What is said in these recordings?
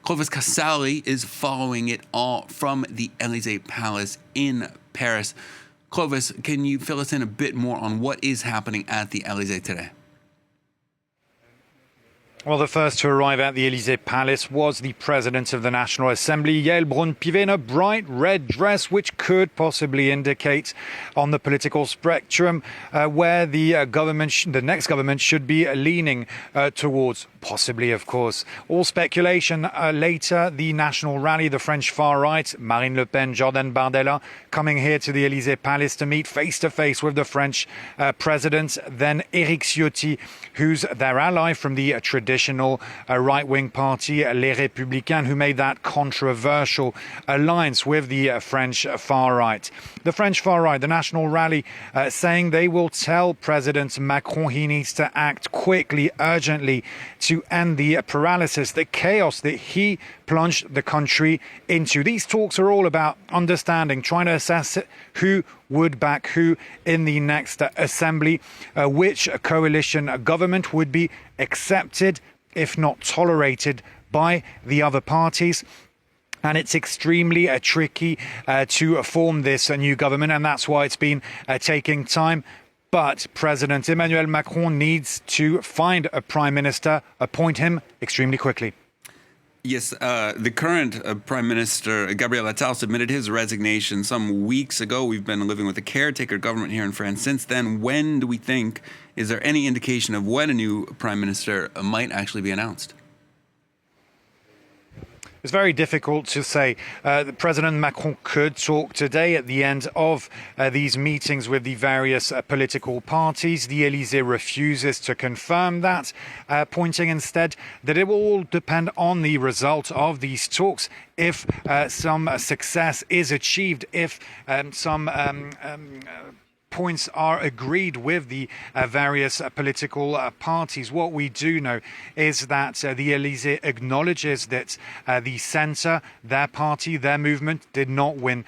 Clovis Casali is following it all from the Elysée Palace in Paris. Clovis, can you fill us in a bit more on what is happening at the Elysée today? Well, the first to arrive at the Elysée Palace was the President of the National Assembly, Yael Braun-Pivet, in a bright red dress, which could possibly indicate on the political spectrum where the the next government should be leaning towards. Possibly, of course. All speculation later, the national rally, the French far right, Marine Le Pen, Jordan Bardella, coming here to the Elysée Palace to meet face-to-face with the French president. Then Éric Ciotti, who's their ally from the traditional right-wing party, Les Républicains, who made that controversial alliance with the French far right. The French far right, the national rally, saying they will tell President Macron he needs to act quickly, urgently, to end the paralysis, the chaos that he plunged the country into. These talks are all about understanding, trying to assess who would back who in the next assembly, which coalition government would be accepted, if not tolerated, by the other parties. And it's extremely tricky to form this new government, and that's why it's been taking time. But President Emmanuel Macron needs to find a prime minister, appoint him extremely quickly. Yes, the current Prime Minister, Gabriel Attal, submitted his resignation some weeks ago. We've been living with a caretaker government here in France since then. When do we think, is there any indication of when a new Prime Minister might actually be announced? It's very difficult to say. President Macron could talk today at the end of these meetings with the various political parties. The Elysée refuses to confirm that, pointing instead that it will all depend on the result of these talks. If some success is achieved, if some points are agreed with the various political parties. What we do know is that the Elysée acknowledges that the centre, their party, their movement did not win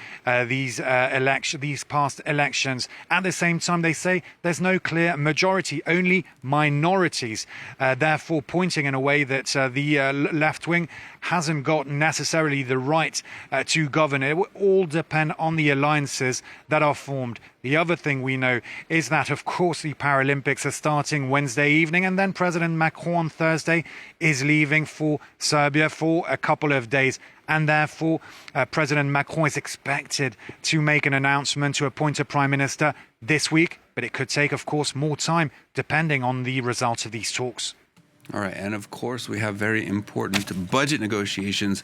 these past elections. At the same time, they say there's no clear majority, only minorities, therefore pointing in a way that the left wing hasn't got necessarily the right to govern. It will all depend on the alliances that are formed. The other thing we know is that, of course, the Paralympics are starting Wednesday evening, and then President Macron on Thursday is leaving for Serbia for a couple of days. And therefore, President Macron is expected to make an announcement to appoint a prime minister this week. But it could take, of course, more time, depending on the results of these talks. All right, and of course we have very important budget negotiations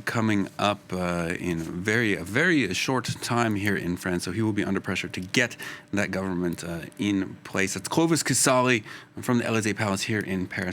coming up in a very short time here in France. So he will be under pressure to get that government in place. That's Clovis Casali from the Elysée Palace here in Paris.